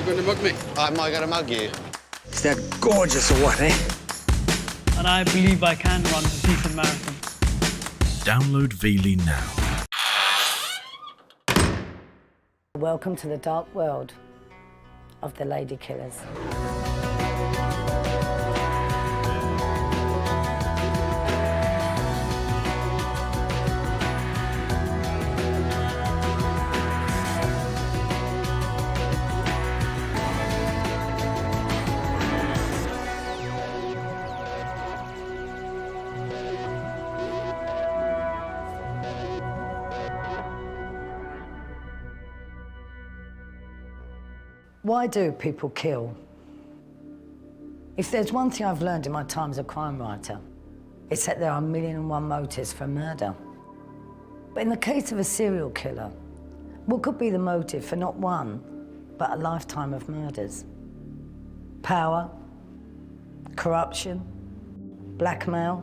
You going to mug me? Am I going to mug you? Is that gorgeous or what, eh? And I believe I can run a decent marathon. Download Veely now. Welcome to the dark world of the Ladykillers. Why do people kill? If there's one thing I've learned in my time as a crime writer, it's that there are 1,001 motives for murder. But in the case of a serial killer, what could be the motive for not one, but a lifetime of murders? Power, corruption, blackmail,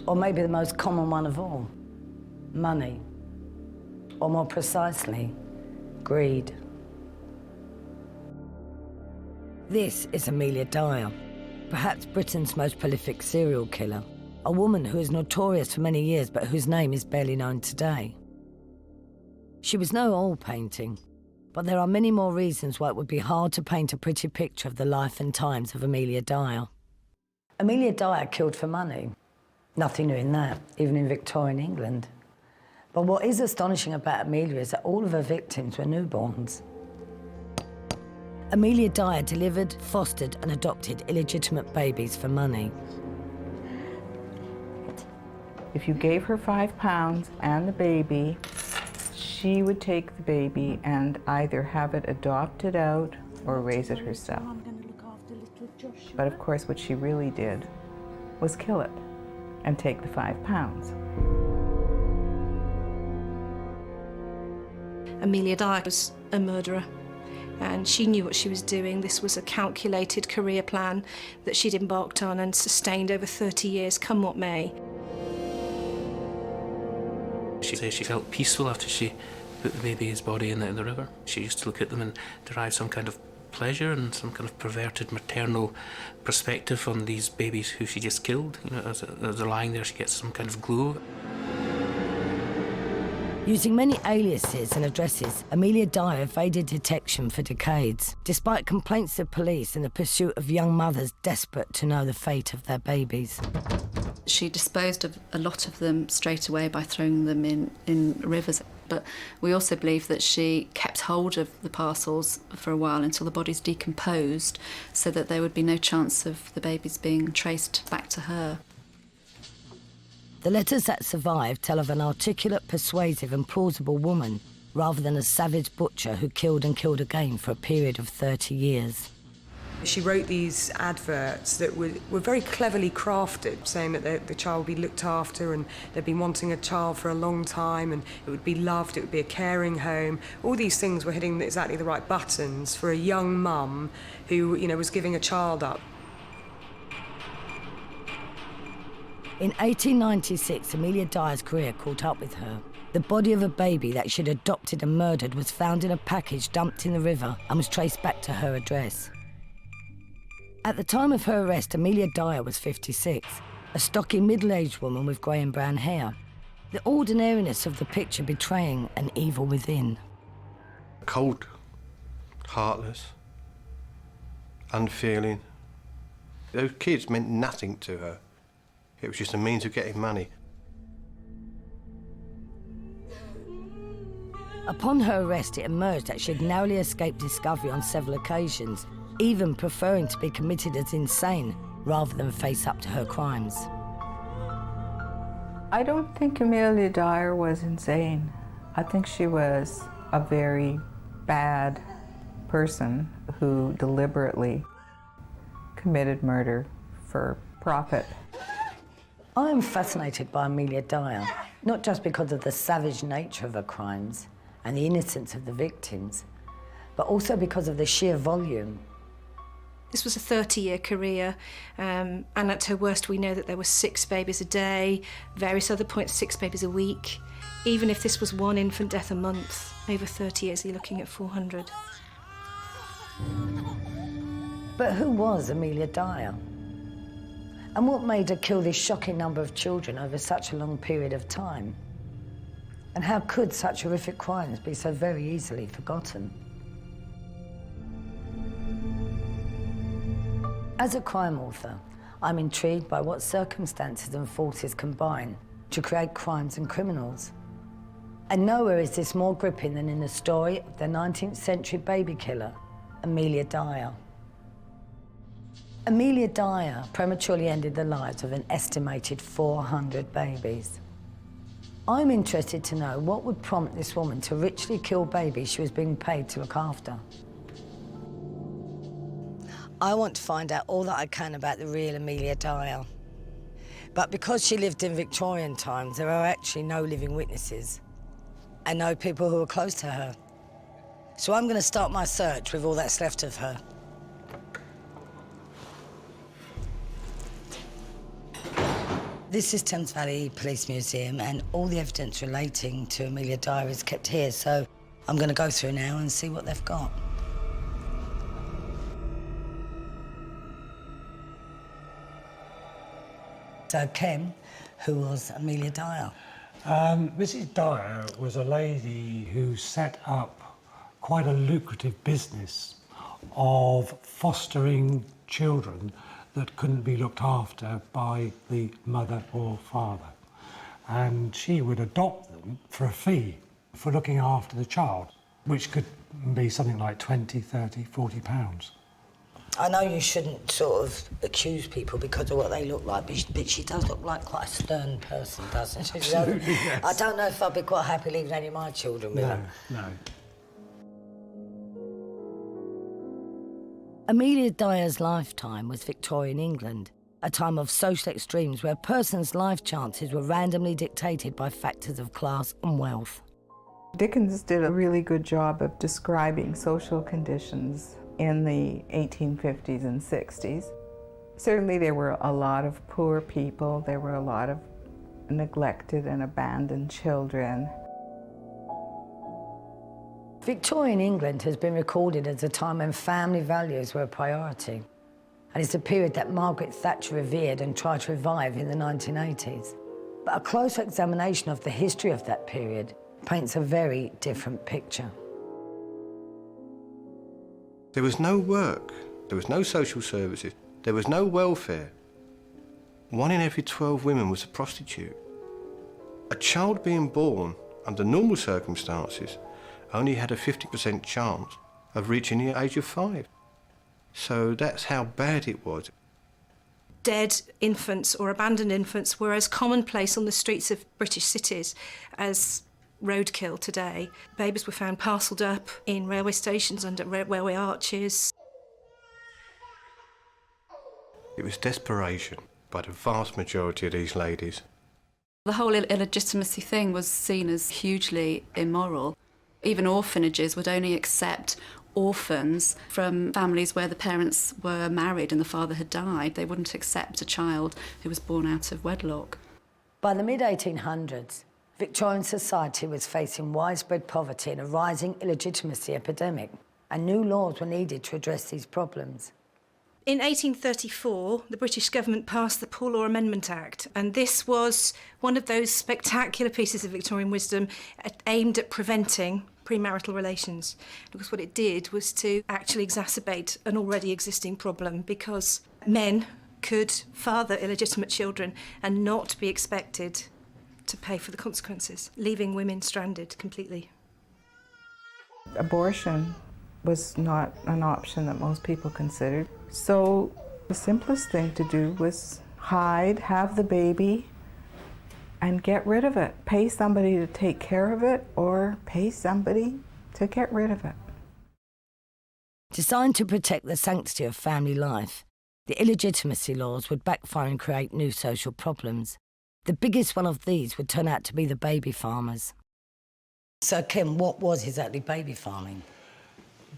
or maybe the most common one of all, money, or more precisely, greed. This is Amelia Dyer, perhaps Britain's most prolific serial killer, a woman who is notorious for many years but whose name is barely known today. She was no oil painting, but there are many more reasons why it would be hard to paint a pretty picture of the life and times of Amelia Dyer. Amelia Dyer killed for money. Nothing new in that, even in Victorian England. But what is astonishing about Amelia is that all of her victims were newborns. Amelia Dyer delivered, fostered and adopted illegitimate babies for money. If you gave her £5 and the baby, she would take the baby and either have it adopted out or raise it herself. But of course what she really did was kill it and take the £5. Amelia Dyer was a murderer. And she knew what she was doing. This was a calculated career plan that she'd embarked on and sustained over 30 years, come what may. She says she felt peaceful after she put the baby's body in the river. She used to look at them and derive some kind of pleasure and some kind of perverted maternal perspective on these babies who she just killed. You know, as they're lying there, she gets some kind of glow. Using many aliases and addresses, Amelia Dyer evaded detection for decades, despite complaints to police in the pursuit of young mothers desperate to know the fate of their babies. She disposed of a lot of them straight away by throwing them in rivers. But we also believe that she kept hold of the parcels for a while until the bodies decomposed, so that there would be no chance of the babies being traced back to her. The letters that survive tell of an articulate, persuasive and plausible woman, rather than a savage butcher who killed and killed again for a period of 30 years. She wrote these adverts that were very cleverly crafted, saying that the child would be looked after and they'd been wanting a child for a long time and it would be loved, it would be a caring home. All these things were hitting exactly the right buttons for a young mum who, you know, was giving a child up. In 1896, Amelia Dyer's career caught up with her. The body of a baby that she'd adopted and murdered was found in a package dumped in the river and was traced back to her address. At the time of her arrest, Amelia Dyer was 56, a stocky middle-aged woman with grey and brown hair, the ordinariness of the picture betraying an evil within. Cold, heartless, unfeeling. Those kids meant nothing to her. It was just a means of getting money. Upon her arrest, it emerged that she had narrowly escaped discovery on several occasions, even preferring to be committed as insane rather than face up to her crimes. I don't think Amelia Dyer was insane. I think she was a very bad person who deliberately committed murder for profit. I am fascinated by Amelia Dyer, not just because of the savage nature of her crimes and the innocence of the victims, but also because of the sheer volume. This was a 30-year career, and at her worst we know that there were 6 babies a day, various other points 6 babies a week. Even if this was 1 infant death a month, over 30 years you're looking at 400. But who was Amelia Dyer? And what made her kill this shocking number of children over such a long period of time? And how could such horrific crimes be so very easily forgotten? As a crime author, I'm intrigued by what circumstances and forces combine to create crimes and criminals. And nowhere is this more gripping than in the story of the 19th century baby killer, Amelia Dyer. Amelia Dyer prematurely ended the lives of an estimated 400 babies. I'm interested to know what would prompt this woman to ritually kill babies she was being paid to look after. I want to find out all that I can about the real Amelia Dyer. But because she lived in Victorian times, there are actually no living witnesses and no people who were close to her. So I'm going to start my search with all that's left of her. This is Thames Valley Police Museum, and all the evidence relating to Amelia Dyer is kept here, so I'm going to go through now and see what they've got. So, Ken, who was Amelia Dyer? Mrs. Dyer was a lady who set up quite a lucrative business of fostering children that couldn't be looked after by the mother or father. And she would adopt them for a fee for looking after the child, which could be something like 20, 30, 40 pounds. I know you shouldn't sort of accuse people because of what they look like, but she does look like quite a stern person, doesn't she? Absolutely, yes. I don't know if I'd be quite happy leaving any of my children with her. No. Amelia Dyer's lifetime was Victorian England, a time of social extremes where a person's life chances were randomly dictated by factors of class and wealth. Dickens did a really good job of describing social conditions in the 1850s and 60s. Certainly there were a lot of poor people, there were a lot of neglected and abandoned children. Victorian England has been recorded as a time when family values were a priority, and it's a period that Margaret Thatcher revered and tried to revive in the 1980s. But a closer examination of the history of that period paints a very different picture. There was no work, there was no social services, there was no welfare. 1 in every 12 women was a prostitute. A child being born under normal circumstances only had a 50% chance of reaching the age of 5. So that's how bad it was. Dead infants or abandoned infants were as commonplace on the streets of British cities as roadkill today. Babies were found parcelled up in railway stations under railway arches. It was desperation by the vast majority of these ladies. The whole illegitimacy thing was seen as hugely immoral. Even orphanages would only accept orphans from families where the parents were married and the father had died. They wouldn't accept a child who was born out of wedlock. By the mid-1800s, Victorian society was facing widespread poverty and a rising illegitimacy epidemic, and new laws were needed to address these problems. In 1834, the British government passed the Poor Law Amendment Act, and this was one of those spectacular pieces of Victorian wisdom aimed at preventing premarital relations. Because what it did was to actually exacerbate an already existing problem, because men could father illegitimate children and not be expected to pay for the consequences, leaving women stranded completely. Abortion was not an option that most people considered. So the simplest thing to do was hide, have the baby, and get rid of it. Pay somebody to take care of it, or pay somebody to get rid of it. Designed to protect the sanctity of family life, the illegitimacy laws would backfire and create new social problems. The biggest one of these would turn out to be the baby farmers. So, Kim, what was exactly baby farming?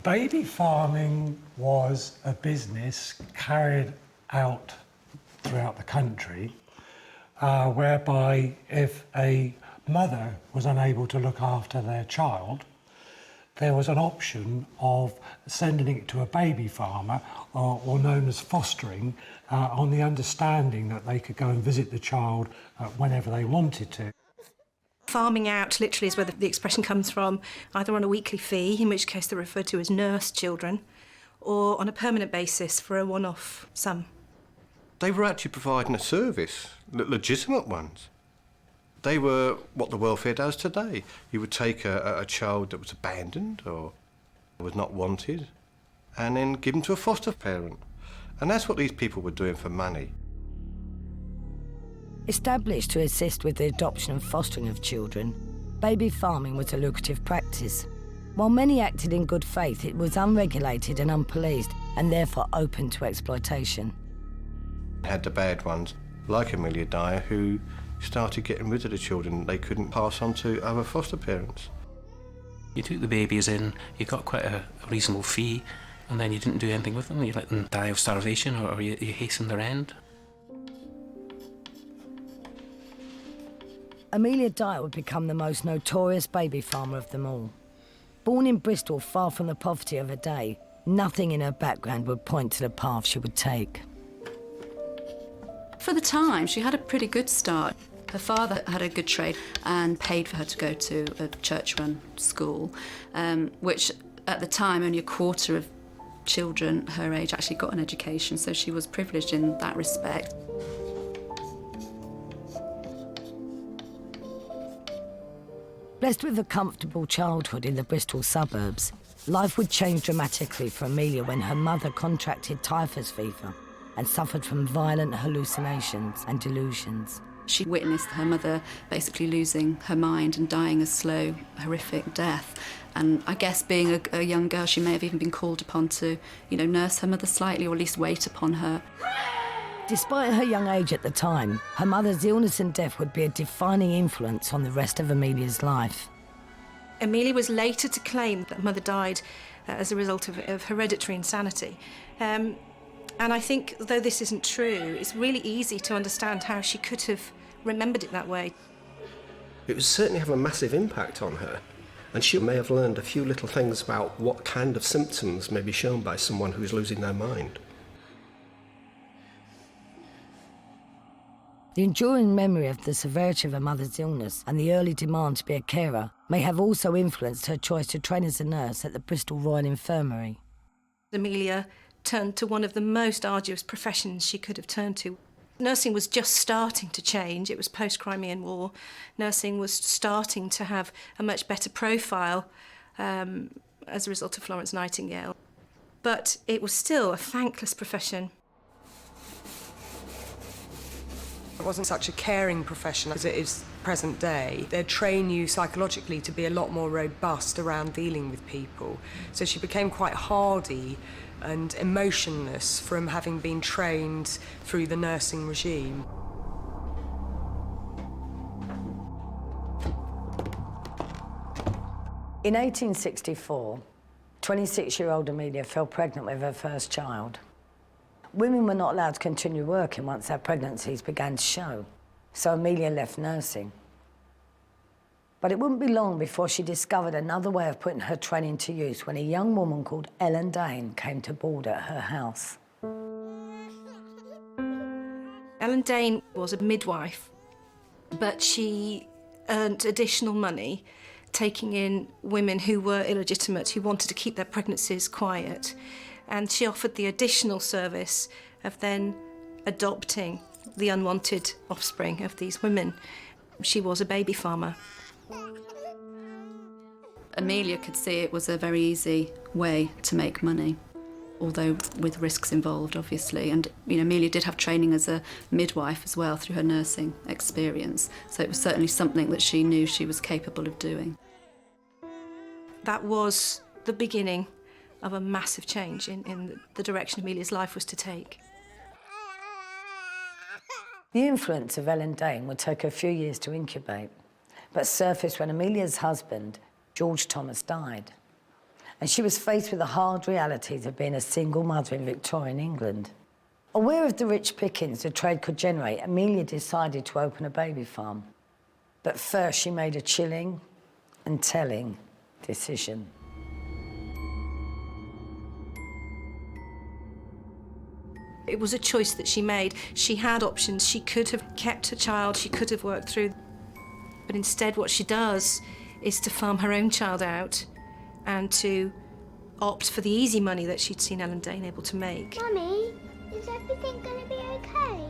Baby farming was a business carried out throughout the country whereby if a mother was unable to look after their child, there was an option of sending it to a baby farmer, or known as fostering, on the understanding that they could go and visit the child whenever they wanted to. Farming out literally is where the expression comes from, either on a weekly fee, in which case they're referred to as nurse children, or on a permanent basis for a one-off sum. They were actually providing a service, legitimate ones. They were what the welfare does today. You would take a child that was abandoned or was not wanted and then give them to a foster parent. And that's what these people were doing for money. Established to assist with the adoption and fostering of children, baby farming was a lucrative practice. While many acted in good faith, it was unregulated and unpoliced, and therefore open to exploitation. Had the bad ones, like Amelia Dyer, who started getting rid of the children they couldn't pass on to other foster parents. You took the babies in, you got quite a reasonable fee, and then you didn't do anything with them. You let them die of starvation, or you hastened their end. Amelia Dyer would become the most notorious baby farmer of them all. Born in Bristol, far from the poverty of her day, nothing in her background would point to the path she would take. For the time, she had a pretty good start. Her father had a good trade and paid for her to go to a church-run school, which at the time only a quarter of children her age actually got an education, so she was privileged in that respect. Blessed with a comfortable childhood in the Bristol suburbs, life would change dramatically for Amelia when her mother contracted typhus fever and suffered from violent hallucinations and delusions. She witnessed her mother basically losing her mind and dying a slow, horrific death. And I guess being a young girl, she may have even been called upon to, nurse her mother slightly, or at least wait upon her. Despite her young age at the time, her mother's illness and death would be a defining influence on the rest of Amelia's life. Amelia was later to claim that mother died as a result of hereditary insanity. And I think, though this isn't true, it's really easy to understand how she could have remembered it that way. It would certainly have a massive impact on her, and she may have learned a few little things about what kind of symptoms may be shown by someone who's losing their mind. The enduring memory of the severity of her mother's illness and the early demand to be a carer may have also influenced her choice to train as a nurse at the Bristol Royal Infirmary. Amelia turned to one of the most arduous professions she could have turned to. Nursing was just starting to change. It was post-Crimean War. Nursing was starting to have a much better profile as a result of Florence Nightingale. But it was still a thankless profession. It wasn't such a caring profession as it is present day. They'd train you psychologically to be a lot more robust around dealing with people. So she became quite hardy and emotionless from having been trained through the nursing regime. In 1864, 26-year-old Amelia fell pregnant with her first child. Women were not allowed to continue working once their pregnancies began to show, so Amelia left nursing. But it wouldn't be long before she discovered another way of putting her training to use when a young woman called Ellen Dane came to board at her house. Ellen Dane was a midwife, but she earned additional money taking in women who were illegitimate, who wanted to keep their pregnancies quiet. And she offered the additional service of then adopting the unwanted offspring of these women. She was a baby farmer. Amelia could see it was a very easy way to make money, although with risks involved, obviously. And Amelia did have training as a midwife as well through her nursing experience, so it was certainly something that she knew she was capable of doing. That was the beginning of a massive change in the direction Amelia's life was to take. The influence of Ellen Dane would take a few years to incubate, but surfaced when Amelia's husband, George Thomas, died. And she was faced with the hard realities of being a single mother in Victorian England. Aware of the rich pickings the trade could generate, Amelia decided to open a baby farm. But first she made a chilling and telling decision. It was a choice that she made. She had options. She could have kept her child, she could have worked through. But instead what she does is to farm her own child out and to opt for the easy money that she'd seen Ellen Dane able to make. Mummy, is everything going to be okay?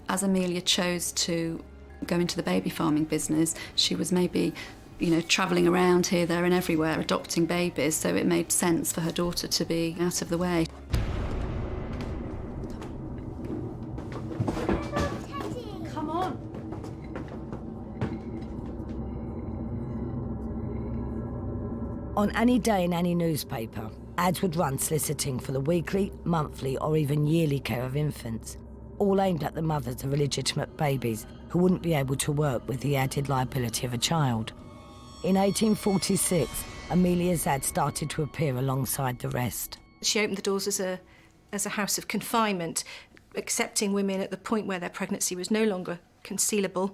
As Amelia chose to go into the baby farming business, she was maybe, you know, travelling around here, there and everywhere, adopting babies, so it made sense for her daughter to be out of the way. Come on. On any day in any newspaper, ads would run soliciting for the weekly, monthly or even yearly care of infants, all aimed at the mothers of illegitimate babies who wouldn't be able to work with the added liability of a child. In 1846, Amelia's ad started to appear alongside the rest. She opened the doors as a house of confinement, accepting women at the point where their pregnancy was no longer concealable,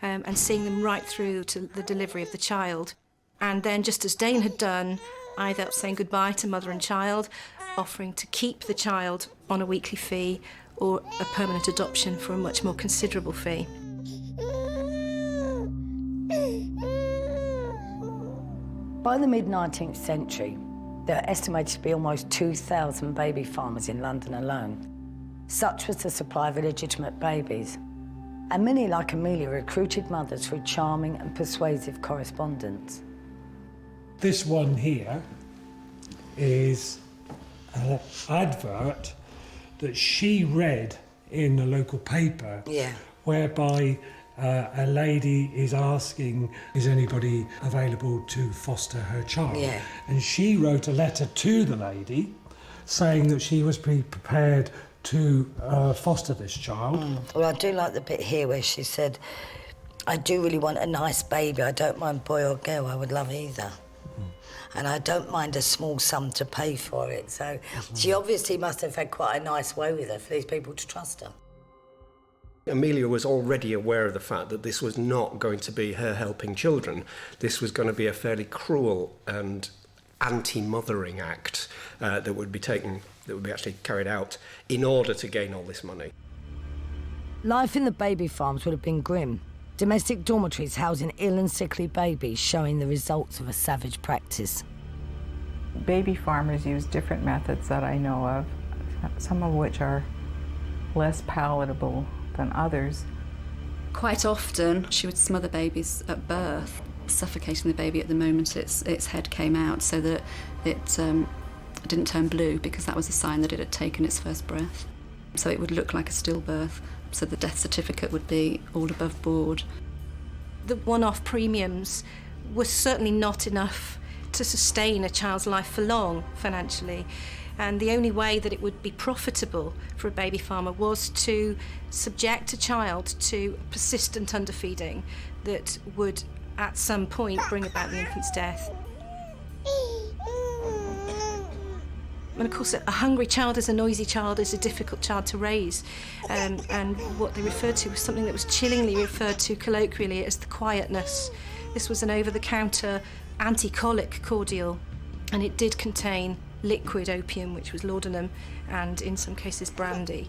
and seeing them right through to the delivery of the child. And then, just as Dane had done, either saying goodbye to mother and child, offering to keep the child on a weekly fee, or a permanent adoption for a much more considerable fee. By the mid-19th century, there are estimated to be almost 2,000 baby farmers in London alone. Such was the supply of illegitimate babies. And many, like Amelia, recruited mothers through charming and persuasive correspondence. This one here is an advert that she read in the local paper, whereby a lady is asking, is anybody available to foster her child? And she wrote a letter to the lady saying that she was prepared to foster this child. Well, I do like the bit here where she said, I do really want a nice baby. I don't mind boy or girl, I would love either. And I don't mind a small sum to pay for it. So she obviously must have had quite a nice way with her for these people to trust her. Amelia was already aware of the fact that this was not going to be her helping children. This was going to be a fairly cruel and anti-mothering act that would be actually carried out in order to gain all this money. Life in the baby farms would have been grim. Domestic dormitories housing ill and sickly babies, showing the results of a savage practice. Baby farmers use different methods that I know of, some of which are less palatable than others. Quite often, she would smother babies at birth, suffocating the baby at the moment its head came out so that it didn't turn blue, because that was a sign that it had taken its first breath. So it would look like a stillbirth, so the death certificate would be all above board. The one-off premiums were certainly not enough to sustain a child's life for long financially. And the only way that it would be profitable for a baby farmer was to subject a child to persistent underfeeding that would, at some point, bring about the infant's death. And of course, a hungry child is a noisy child, is a difficult child to raise. And what they referred to was something that was chillingly referred to colloquially as the quietness. This was an over-the-counter anti-colic cordial, and it did contain liquid opium, which was laudanum, and in some cases brandy.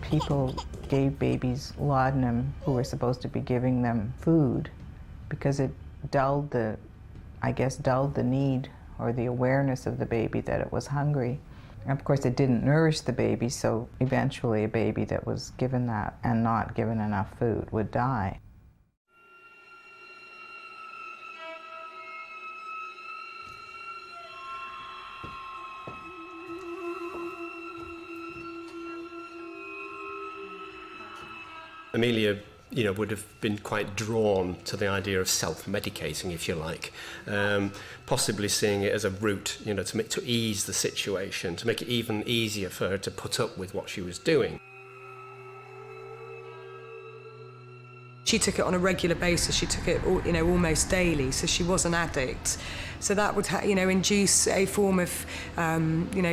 People gave babies laudanum who were supposed to be giving them food because it dulled the need or the awareness of the baby that it was hungry. And of course, it didn't nourish the baby, so eventually a baby that was given that and not given enough food would die. Amelia, would have been quite drawn to the idea of self-medicating, if you like, possibly seeing it as a route, to ease the situation, to make it even easier for her to put up with what she was doing. She took it on a regular basis. She took it, almost daily, so she was an addict. So that would, induce a form of,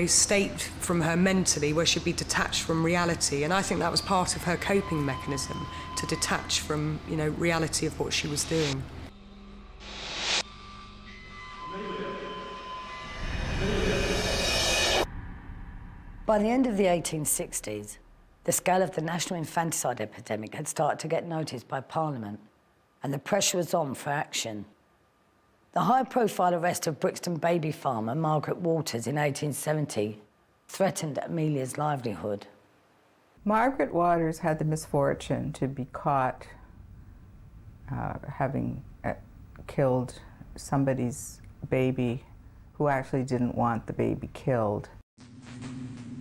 state from her mentally where she'd be detached from reality. And I think that was part of her coping mechanism, to detach from, reality of what she was doing. By the end of the 1860s, the scale of the national infanticide epidemic had started to get noticed by Parliament, and the pressure was on for action. The high-profile arrest of Brixton baby farmer Margaret Waters in 1870 threatened Amelia's livelihood. Margaret Waters had the misfortune to be caught having killed somebody's baby who actually didn't want the baby killed.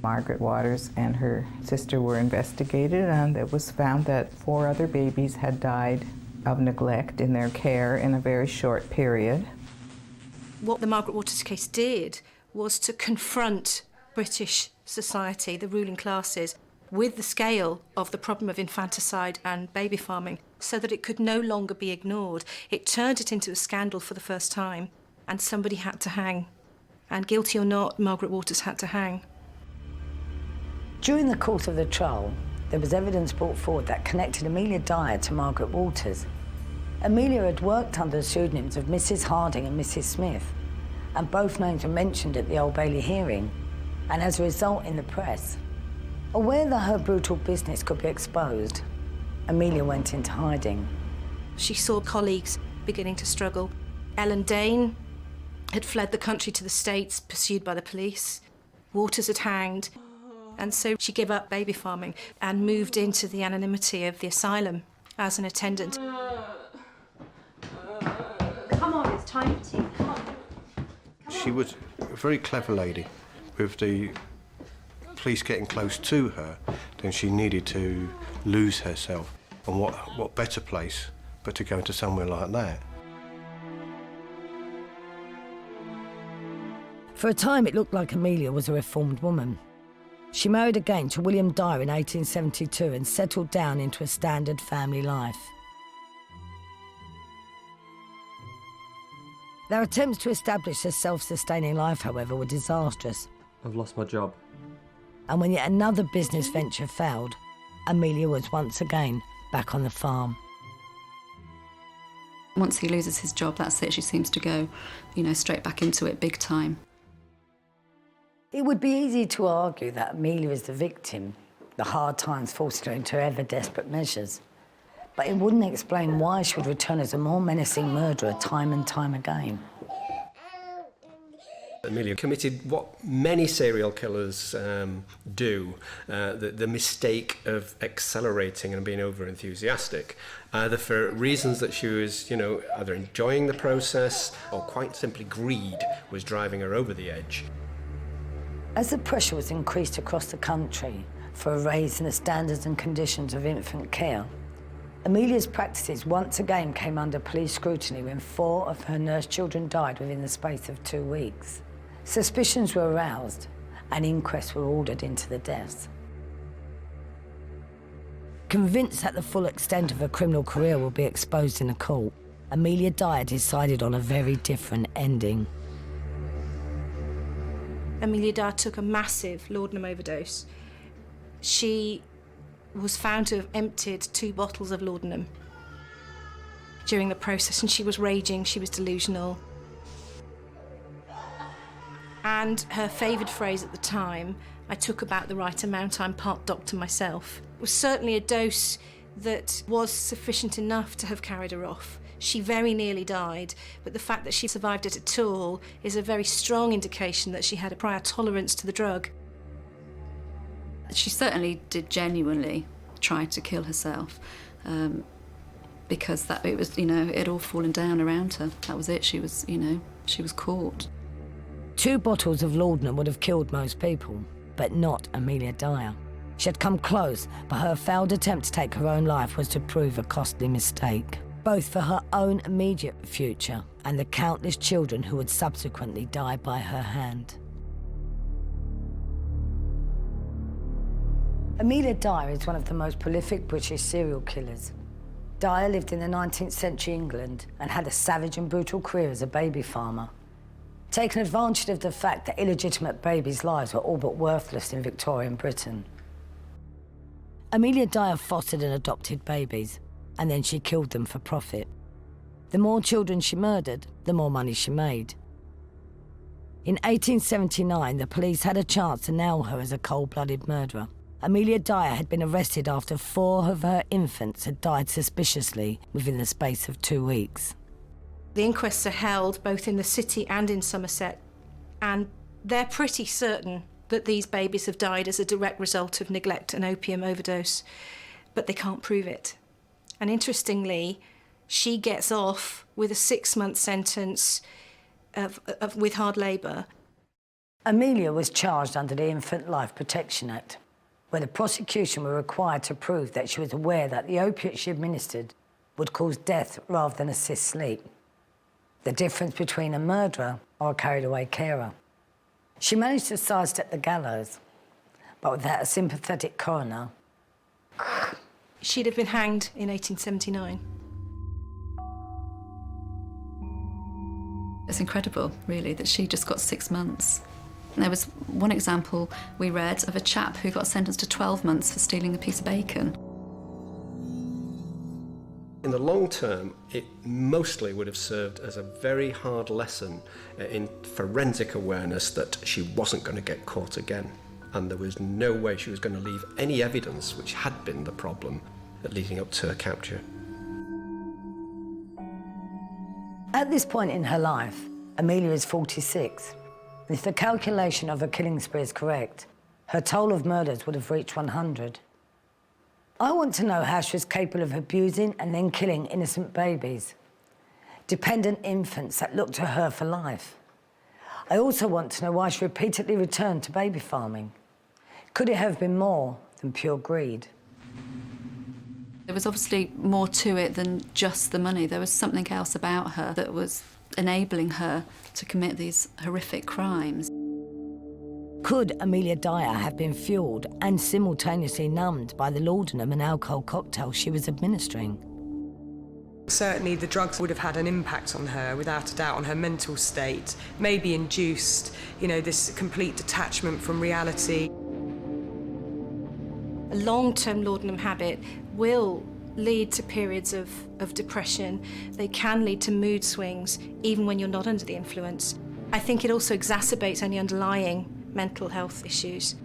Margaret Waters and her sister were investigated, and it was found that 4 other babies had died of neglect in their care in a very short period. What the Margaret Waters case did was to confront British society, the ruling classes, with the scale of the problem of infanticide and baby farming, so that it could no longer be ignored. It turned it into a scandal for the first time, and somebody had to hang. And guilty or not, Margaret Waters had to hang. During the course of the trial, there was evidence brought forward that connected Amelia Dyer to Margaret Waters. Amelia had worked under the pseudonyms of Mrs. Harding and Mrs. Smith, and both names were mentioned at the Old Bailey hearing, and as a result in the press. Aware that her brutal business could be exposed, Amelia went into hiding. She saw colleagues beginning to struggle. Ellen Dane had fled the country to the States, pursued by the police. Waters had hanged. And so she gave up baby farming and moved into the anonymity of the asylum as an attendant. Come on, it's time for tea. Come on. She was a very clever lady. With the police getting close to her, then she needed to lose herself. And what better place but to go into somewhere like that? For a time, it looked like Amelia was a reformed woman. She married again to William Dyer in 1872 and settled down into a standard family life. Their attempts to establish a self-sustaining life, however, were disastrous. I've lost my job. And when yet another business venture failed, Amelia was once again back on the farm. Once he loses his job, that's it. She seems to go, straight back into it big time. It would be easy to argue that Amelia is the victim, the hard times forced her into ever desperate measures. But it wouldn't explain why she would return as a more menacing murderer time and time again. Amelia committed what many serial killers do, the mistake of accelerating and being over-enthusiastic, either for reasons that she was, either enjoying the process or quite simply greed was driving her over the edge. As the pressure was increased across the country for a raise in the standards and conditions of infant care, Amelia's practices once again came under police scrutiny when 4 of her nurse children died within the space of 2 weeks. Suspicions were aroused and inquests were ordered into the deaths. Convinced that the full extent of her criminal career will be exposed in a court, Amelia Dyer decided on a very different ending. Amelia Dyer took a massive laudanum overdose. She was found to have emptied 2 bottles of laudanum during the process, and she was raging, she was delusional. And her favoured phrase at the time, "I took about the right amount, I'm part doctor myself," was certainly a dose that was sufficient enough to have carried her off. She very nearly died, but the fact that she survived it at all is a very strong indication that she had a prior tolerance to the drug. She certainly did genuinely try to kill herself, because it was, it had all fallen down around her. That was it. She was, she was caught. 2 bottles of laudanum would have killed most people, but not Amelia Dyer. She had come close, but her failed attempt to take her own life was to prove a costly mistake, both for her own immediate future and the countless children who would subsequently die by her hand. Amelia Dyer is one of the most prolific British serial killers. Dyer lived in the 19th century England and had a savage and brutal career as a baby farmer. Taking advantage of the fact that illegitimate babies' lives were all but worthless in Victorian Britain. Amelia Dyer fostered and adopted babies, and then she killed them for profit. The more children she murdered, the more money she made. In 1879, the police had a chance to nail her as a cold-blooded murderer. Amelia Dyer had been arrested after 4 of her infants had died suspiciously within the space of 2 weeks. The inquests are held both in the city and in Somerset, and they're pretty certain that these babies have died as a direct result of neglect and opium overdose, but they can't prove it. And interestingly, she gets off with a 6-month sentence with hard labour. Amelia was charged under the Infant Life Protection Act, where the prosecution were required to prove that she was aware that the opiate she administered would cause death rather than assist sleep. The difference between a murderer or a carried-away carer. She managed to sidestep the gallows, but without a sympathetic coroner. She'd have been hanged in 1879. It's incredible, really, that she just got 6 months. There was one example we read of a chap who got sentenced to 12 months for stealing a piece of bacon. In the long term, it mostly would have served as a very hard lesson in forensic awareness that she wasn't going to get caught again. And there was no way she was going to leave any evidence, which had been the problem, leading up to her capture. At this point in her life, Amelia is 46. If the calculation of her killing spree is correct, her toll of murders would have reached 100. I want to know how she was capable of abusing and then killing innocent babies, dependent infants that looked to her for life. I also want to know why she repeatedly returned to baby farming. Could it have been more than pure greed? There was obviously more to it than just the money. There was something else about her that was enabling her to commit these horrific crimes. Could Amelia Dyer have been fuelled and simultaneously numbed by the laudanum and alcohol cocktail she was administering? Certainly the drugs would have had an impact on her, without a doubt, on her mental state, maybe induced, this complete detachment from reality. A long-term laudanum habit will lead to periods of depression. They can lead to mood swings, even when you're not under the influence. I think it also exacerbates any underlying mental health issues.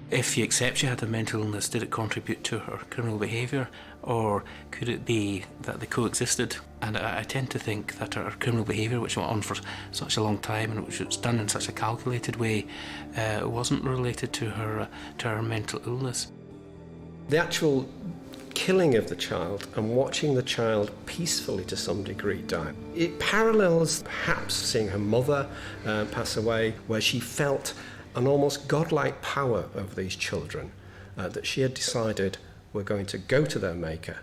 If you accept she had a mental illness, did it contribute to her criminal behaviour, or could it be that they coexisted? And I tend to think that her criminal behaviour, which went on for such a long time and which was done in such a calculated way, wasn't related to her mental illness. The actual killing of the child and watching the child peacefully to some degree die, it parallels perhaps seeing her mother pass away, where she felt an almost godlike power over these children that she had decided were going to go to their maker.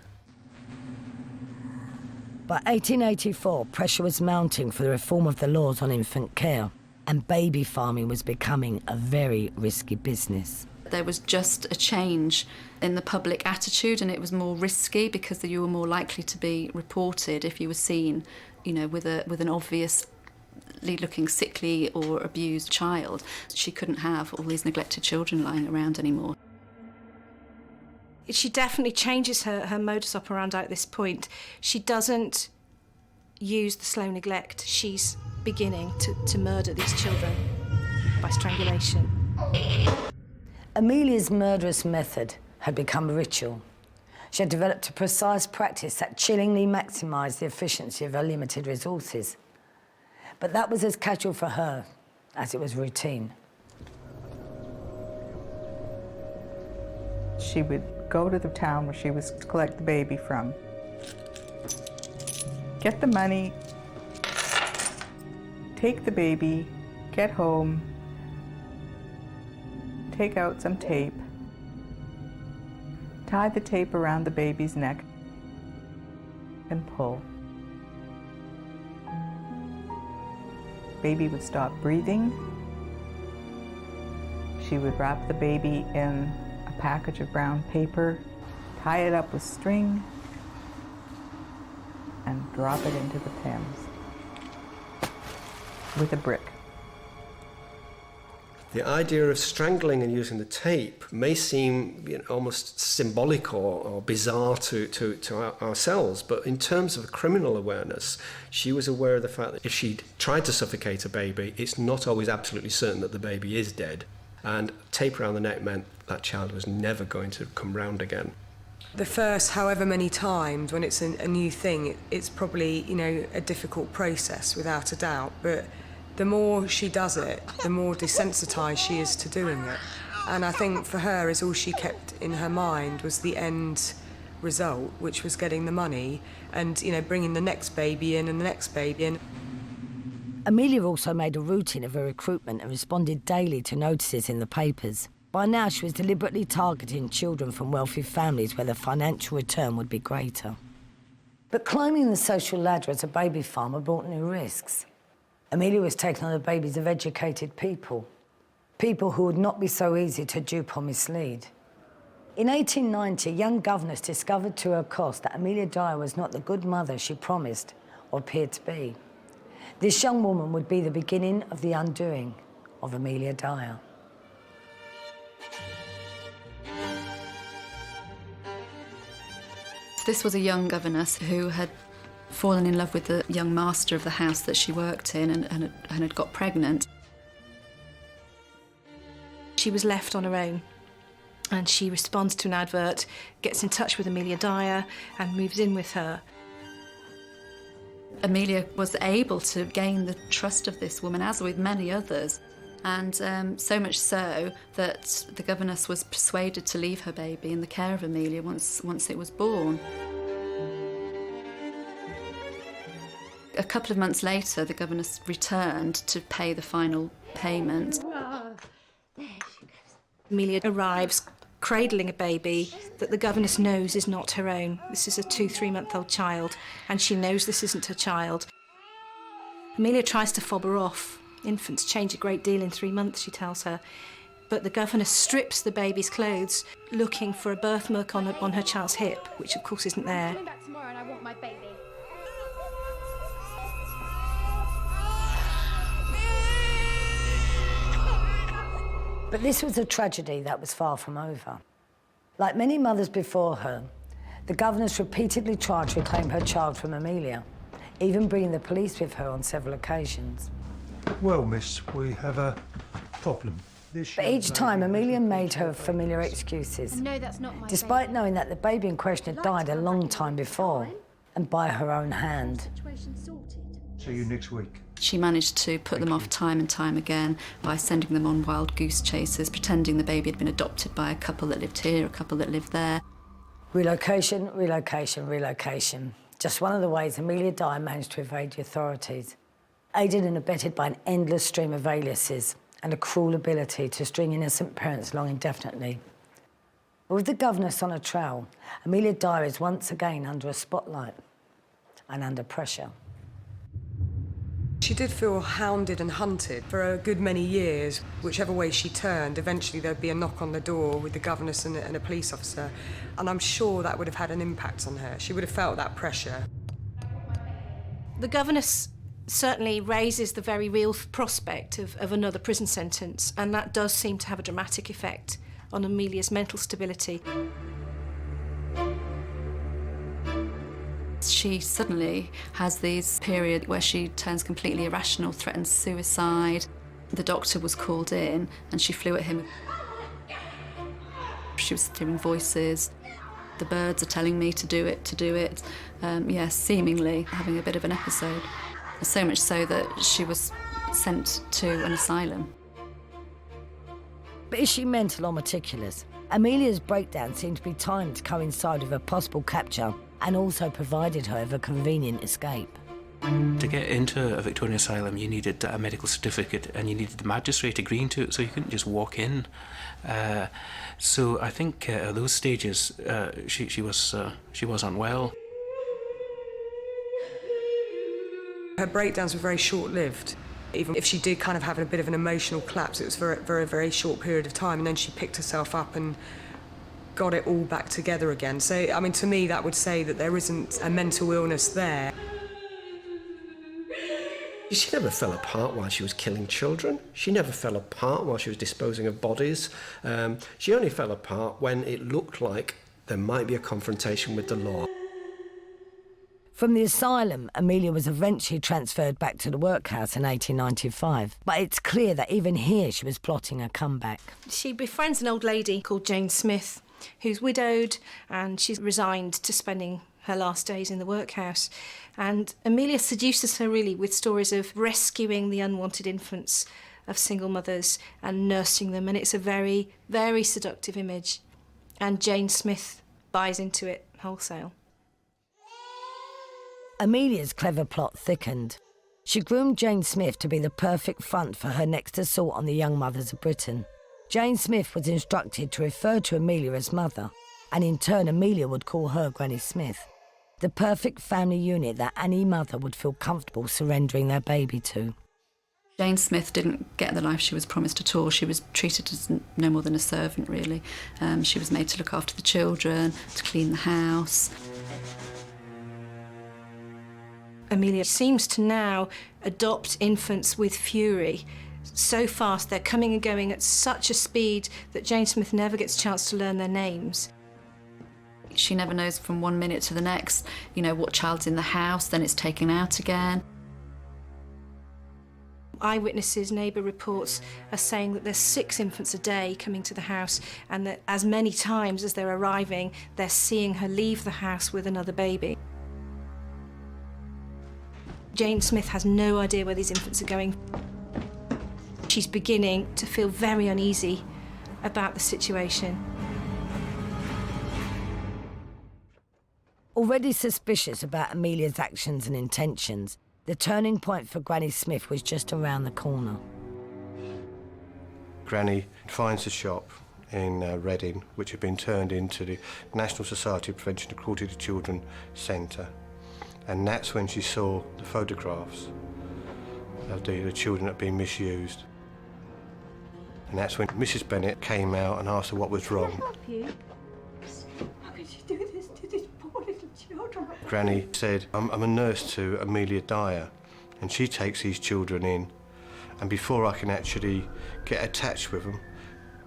By 1884, pressure was mounting for the reform of the laws on infant care, and baby farming was becoming a very risky business. There was just a change in the public attitude, and it was more risky because you were more likely to be reported if you were seen, with an obviously looking sickly or abused child. She couldn't have all these neglected children lying around anymore. She definitely changes her modus operandi at this point. She doesn't use the slow neglect. She's beginning to murder these children by strangulation. Amelia's murderous method had become a ritual. She had developed a precise practice that chillingly maximised the efficiency of her limited resources. But that was as casual for her as it was routine. She would go to the town where she was to collect the baby from, get the money, take the baby, get home, take out some tape, tie the tape around the baby's neck, and pull. Baby would stop breathing. She would wrap the baby in a package of brown paper, tie it up with string, and drop it into the Thames with a brick. The idea of strangling and using the tape may seem almost symbolic or bizarre to ourselves, but in terms of criminal awareness, she was aware of the fact that if she'd tried to suffocate a baby, it's not always absolutely certain that the baby is dead, and tape around the neck meant that child was never going to come round again. The first however many times when it's a new thing, it's probably, a difficult process without a doubt, but the more she does it, the more desensitised she is to doing it. And I think for her, all she kept in her mind was the end result, which was getting the money and, bringing the next baby in and the next baby in. Amelia also made a routine of her recruitment and responded daily to notices in the papers. By now, she was deliberately targeting children from wealthy families where the financial return would be greater. But climbing the social ladder as a baby farmer brought new risks. Amelia was taking on the babies of educated people who would not be so easy to dupe or mislead. In 1890, a young governess discovered to her cost that Amelia Dyer was not the good mother she promised or appeared to be. This young woman would be the beginning of the undoing of Amelia Dyer. This was a young governess who had fallen in love with the young master of the house that she worked in and had got pregnant. She was left on her own and she responds to an advert, gets in touch with Amelia Dyer and moves in with her. Amelia was able to gain the trust of this woman, as with many others, and so much so that the governess was persuaded to leave her baby in the care of Amelia once it was born. A couple of months later, the governess returned to pay the final payment. Amelia arrives cradling a baby that the governess knows is not her own. This is a 2-3-month-old child, and she knows this isn't her child. Amelia tries to fob her off. Infants change a great deal in 3 months, she tells her. But the governess strips the baby's clothes, looking for a birthmark on her child's hip, which of course isn't there. I'm coming back tomorrow and I want my baby. But this was a tragedy that was far from over. Like many mothers before her, the governess repeatedly tried to reclaim her child from Amelia, even bringing the police with her on several occasions. Well, miss, we have a problem. But each time, Amelia made her familiar excuses, No, that's not my despite knowing that the baby in question had died a long time before, and by her own hand. See you next week. She managed to put them off time and time again by sending them on wild goose chases, pretending the baby had been adopted by a couple that lived here, a couple that lived there. Relocation, relocation, relocation. Just one of the ways Amelia Dyer managed to evade the authorities. Aided and abetted by an endless stream of aliases and a cruel ability to string innocent parents along indefinitely. But with the governess on a trail, Amelia Dyer is once again under a spotlight and under pressure. She did feel hounded and hunted for a good many years. Whichever way she turned, eventually there'd be a knock on the door with the governess and a police officer. And I'm sure that would have had an impact on her. She would have felt that pressure. The governess certainly raises the very real prospect of another prison sentence, and that does seem to have a dramatic effect on Amelia's mental stability. She suddenly has this period where she turns completely irrational, threatens suicide. The doctor was called in and she flew at him. She was hearing voices. The birds are telling me to do it, to do it. Seemingly having a bit of an episode. So much so that she was sent to an asylum. But is she mental or meticulous? Amelia's breakdown seemed to be timed to coincide with a possible capture and also provided her with a convenient escape. To get into a Victorian asylum, you needed a medical certificate and you needed the magistrate agreeing to it, so you couldn't just walk in. So I think at those stages, she was unwell. Her breakdowns were very short-lived. Even if she did kind of have a bit of an emotional collapse, it was for a very short period of time, and then she picked herself up and got it all back together again. So, I mean, to me, that would say that there isn't a mental illness there. She never fell apart while she was killing children. She never fell apart while she was disposing of bodies. She only fell apart when it looked like there might be a confrontation with the law. From the asylum, Amelia was eventually transferred back to the workhouse in 1895. But it's clear that even here she was plotting a comeback. She befriends an old lady called Jane Smith, who's widowed, and she's resigned to spending her last days in the workhouse. And Amelia seduces her really with stories of rescuing the unwanted infants of single mothers and nursing them, and it's a very, very seductive image. And Jane Smith buys into it wholesale. Amelia's clever plot thickened. She groomed Jane Smith to be the perfect front for her next assault on the young mothers of Britain. Jane Smith was instructed to refer to Amelia as mother, and in turn Amelia would call her Granny Smith, the perfect family unit that any mother would feel comfortable surrendering their baby to. Jane Smith didn't get the life she was promised at all. She was treated as no more than a servant, really. She was made to look after the children, to clean the house. Amelia seems to now adopt infants with fury. So fast, they're coming and going at such a speed that Jane Smith never gets a chance to learn their names. She never knows from one minute to the next, you know, what child's in the house, then it's taken out again. Eyewitnesses, neighbour reports are saying that there's 6 infants a day coming to the house, and that as many times as they're arriving, they're seeing her leave the house with another baby. Jane Smith has no idea where these infants are going. She's beginning to feel very uneasy about the situation. Already suspicious about Amelia's actions and intentions, the turning point for Granny Smith was just around the corner. Granny finds a shop in Reading, which had been turned into the National Society of Prevention of Cruelty to Children Centre. And that's when she saw the photographs of the children that had been misused. And that's when Mrs. Bennett came out and asked her what was wrong. How could you do this to these poor little children? Granny said, I'm a nurse to Amelia Dyer, and she takes these children in, and before I can actually get attached with them,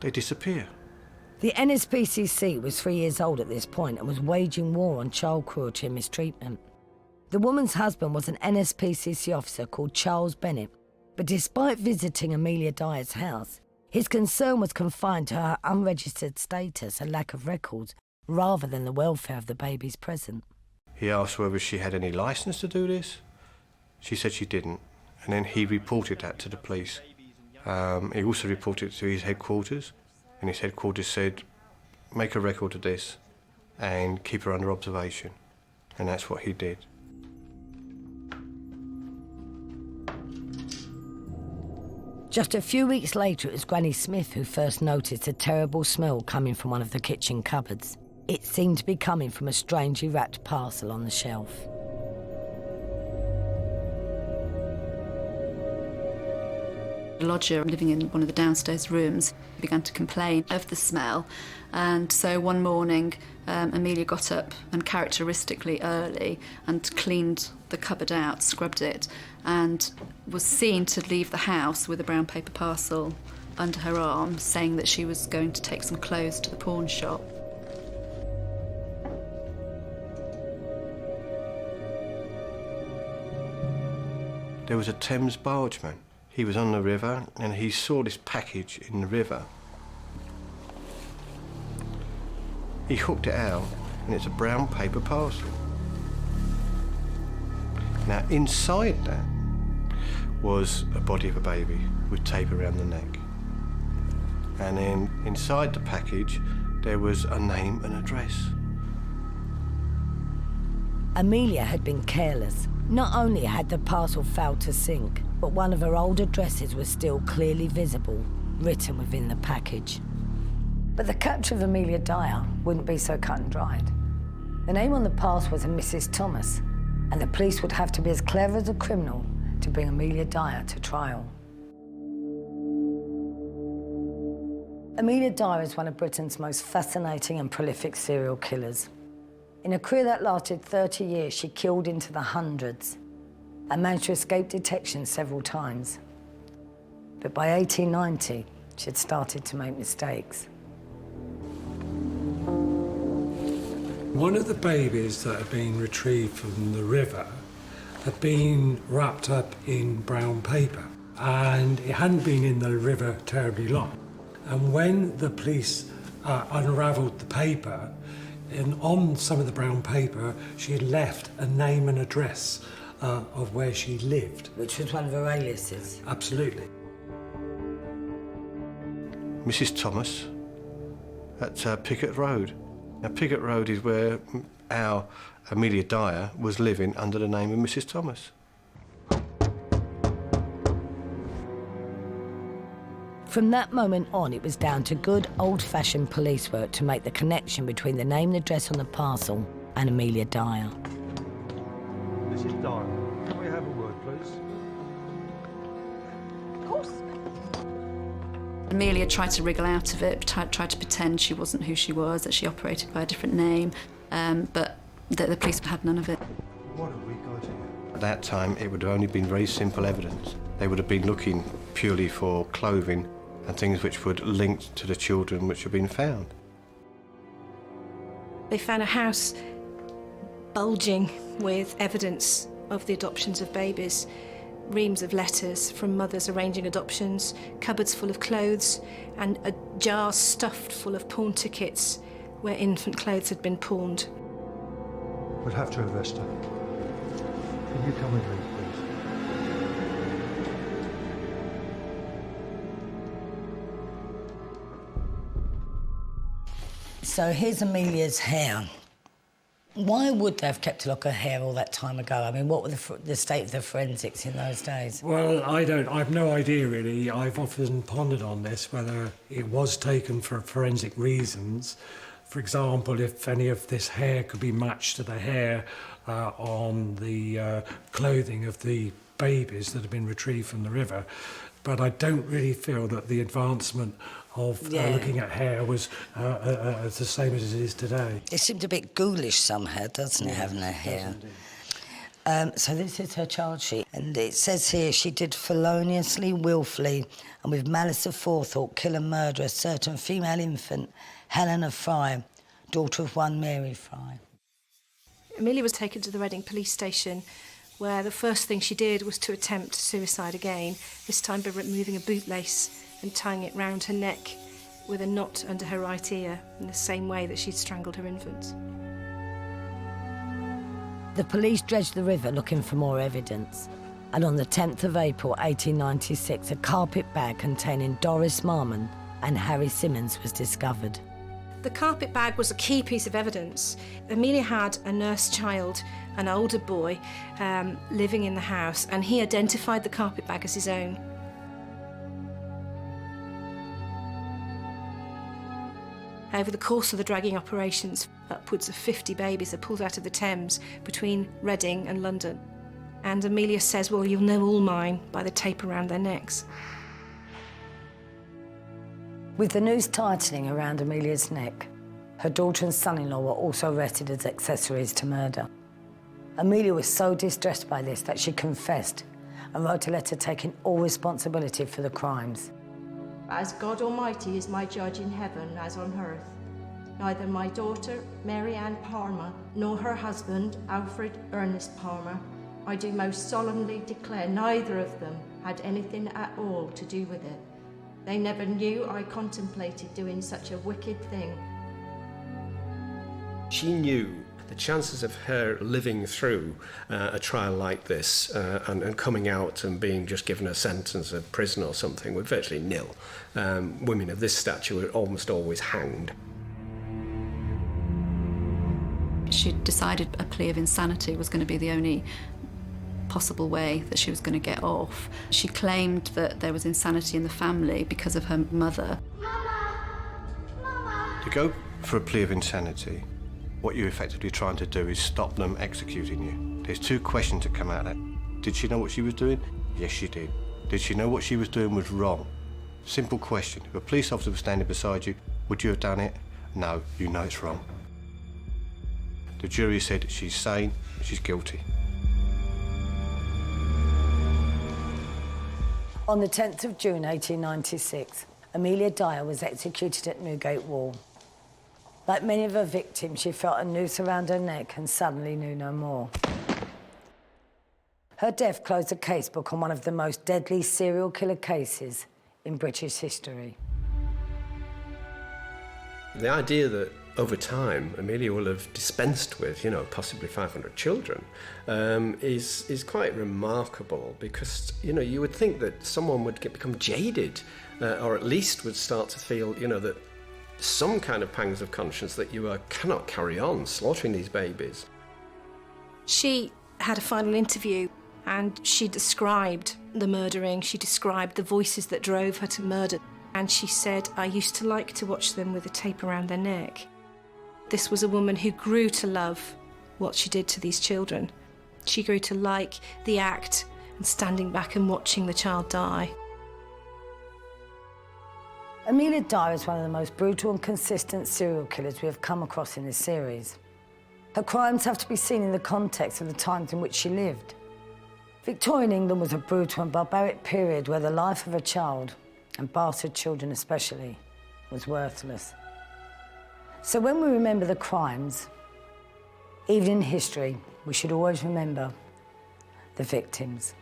they disappear. The NSPCC was 3 years old at this point and was waging war on child cruelty and mistreatment. The woman's husband was an NSPCC officer called Charles Bennett, but despite visiting Amelia Dyer's house, his concern was confined to her unregistered status and lack of records, rather than the welfare of the babies present. He asked whether she had any licence to do this. She said she didn't, and then he reported that to the police. He also reported it to his headquarters, and his headquarters said, make a record of this and keep her under observation. And that's what he did. Just a few weeks later, it was Granny Smith who first noticed a terrible smell coming from one of the kitchen cupboards. It seemed to be coming from a strangely wrapped parcel on the shelf. A lodger living in one of the downstairs rooms began to complain of the smell, and so one morning Amelia got up and characteristically early and cleaned the cupboard out, scrubbed it, and was seen to leave the house with a brown paper parcel under her arm, saying that she was going to take some clothes to the pawn shop. There was a Thames bargeman. He was on the river and he saw this package in the river. He hooked it out and it's a brown paper parcel. Now inside that was a body of a baby with tape around the neck. And then inside the package there was a name and address. Amelia had been careless. Not only had the parcel failed to sink, but one of her old addresses was still clearly visible, written within the package. But the capture of Amelia Dyer wouldn't be so cut and dried. The name on the parcel was a Mrs. Thomas, and the police would have to be as clever as a criminal to bring Amelia Dyer to trial. Amelia Dyer is one of Britain's most fascinating and prolific serial killers. In a career that lasted 30 years, she killed into the hundreds. and managed to escape detection several times. But by 1890, she had started to make mistakes. One of the babies that had been retrieved from the river had been wrapped up in brown paper, and it hadn't been in the river terribly long. And when the police unravelled the paper, and on some of the brown paper, she had left a name and address of where she lived. Which was one of her aliases. Absolutely. Mrs. Thomas at Pickett Road. Now, Pickett Road is where our Amelia Dyer was living under the name of Mrs. Thomas. From that moment on, it was down to good old-fashioned police work to make the connection between the name and address on the parcel and Amelia Dyer. Mrs. Dyer, can we have a word, please? Of course. Amelia tried to wriggle out of it, tried to pretend she wasn't who she was, that she operated by a different name, but the police had none of it. What have we got here? At that time, it would have only been very simple evidence. They would have been looking purely for clothing and things which would link to the children which have been found. They found a house bulging with evidence of the adoptions of babies, reams of letters from mothers arranging adoptions, cupboards full of clothes, and a jar stuffed full of pawn tickets where infant clothes had been pawned. We'll have to arrest her. Can you come with me, please? So here's Amelia's hair. Why would they have kept a lock of hair all that time ago? I mean, what were the state of the forensics in those days? Well, I've no idea really. I've often pondered on this, whether it was taken for forensic reasons. For example, if any of this hair could be matched to the hair on the clothing of the babies that have been retrieved from the river. But I don't really feel that the advancement of looking at hair was the same as it is today. It seemed a bit ghoulish somehow, doesn't it, having her hair? So this is her charge sheet, and it says here she did feloniously, willfully, and with malice aforethought kill and murder a certain female infant, Helena Fry, daughter of one Mary Fry. Amelia was taken to the Reading police station, where the first thing she did was to attempt suicide again, this time by removing a bootlace and tying it round her neck with a knot under her right ear, in the same way that she'd strangled her infants. The police dredged the river looking for more evidence, and on the 10th of April 1896, a carpet bag containing Doris Marmon and Harry Simmons was discovered. The carpet bag was a key piece of evidence. Amelia had a nurse child, an older boy, living in the house, and he identified the carpet bag as his own. Over the course of the dragging operations, upwards of 50 babies are pulled out of the Thames between Reading and London. And Amelia says, well, you'll know all mine by the tape around their necks. With the noose tightening around Amelia's neck, her daughter and son-in-law were also arrested as accessories to murder. Amelia was so distressed by this that she confessed and wrote a letter taking all responsibility for the crimes. As God Almighty is my judge in heaven as on earth, neither my daughter, Mary Ann Palmer, nor her husband, Alfred Ernest Palmer, I do most solemnly declare neither of them had anything at all to do with it. They never knew I contemplated doing such a wicked thing. She knew the chances of her living through a trial like this and coming out and being just given a sentence of prison or something were virtually nil. Women of this stature were almost always hanged. She decided a plea of insanity was going to be the only possible way that she was going to get off. She claimed that there was insanity in the family because of her mother. To go for a plea of insanity, what you're effectively trying to do is stop them executing you. There's two questions that come out of that. Did she know what she was doing? Yes, she did. Did she know what she was doing was wrong? Simple question. If a police officer was standing beside you, would you have done it? No, you know it's wrong. The jury said she's sane, she's guilty. On the 10th of June 1896, Amelia Dyer was executed at Newgate Wall. Like many of her victims, she felt a noose around her neck and suddenly knew no more. Her death closed a casebook on one of the most deadly serial killer cases in British history. The idea that over time Amelia will have dispensed with, possibly 500 children is quite remarkable, because, you would think that someone would become jaded or at least would start to feel, that some kind of pangs of conscience that you cannot carry on slaughtering these babies. She had a final interview and she described the murdering, she described the voices that drove her to murder, and she said, "I used to like to watch them with a tape around their neck." This was a woman who grew to love what she did to these children. She grew to like the act and standing back and watching the child die. Amelia Dyer is one of the most brutal and consistent serial killers we have come across in this series. Her crimes have to be seen in the context of the times in which she lived. Victorian England was a brutal and barbaric period where the life of a child, and bastard children especially, was worthless. So when we remember the crimes, even in history, we should always remember the victims.